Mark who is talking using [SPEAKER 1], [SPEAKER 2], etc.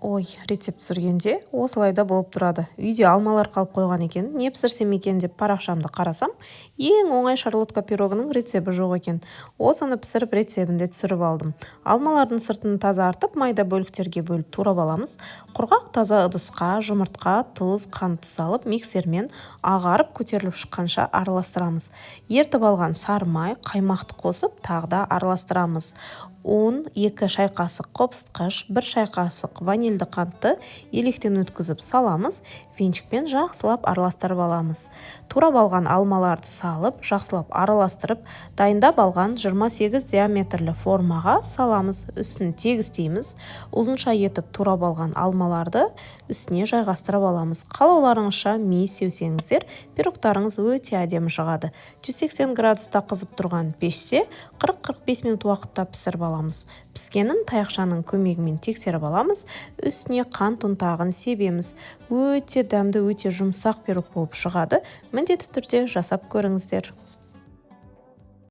[SPEAKER 1] Ой, рецепт түсіргенде осылай да болып тұрады. Үйде алмалар қалып қойған екен. Не пісірсем екен деп парақшамды қарасам, ең оңай шарлотка пирогының рецебі жоқ екен. Осыны пісіріп рецебінде түсіріп алдым. Алмалардың сыртын тазартып, майда бөліктерге бөліп турап аламыз. Құрғақ таза ыдысқа жұмыртқа, тұз, қант салып, миксермен ағарып көтеріліп шыққанша араластырамыз. Ертіп алған сары май, қаймақты қосып, тағы да араластырамыз. 2 шай қасық қопсытқыш, 1 шай қасық ванильді қантты електен өткізіп саламыз, венчикпен жақсылап араластырып аламыз. Турап алған алмаларды салып, жақсылап араластырып, дайындап алған 28 диаметрлі формаға саламыз, үстін тегістейміз. Ұзынша етіп турап алған алмаларды үстіне жайғастырып аламыз. Қалауларыңызша мейіз сеусеңіздер, пирогтарыңыз өте әдемі шығады. 180 градуста қызып тұрған пеште 40-45 минут уақытта пісіріп аламыз. Піскенін таяқшаның көмегімен тексеріп аламыз. Үстіне қант ұнтағын себеміз. Өте дәмді, өте жұмсақ пирог болып шығады. Міндетті түрде жасап көріңіздер.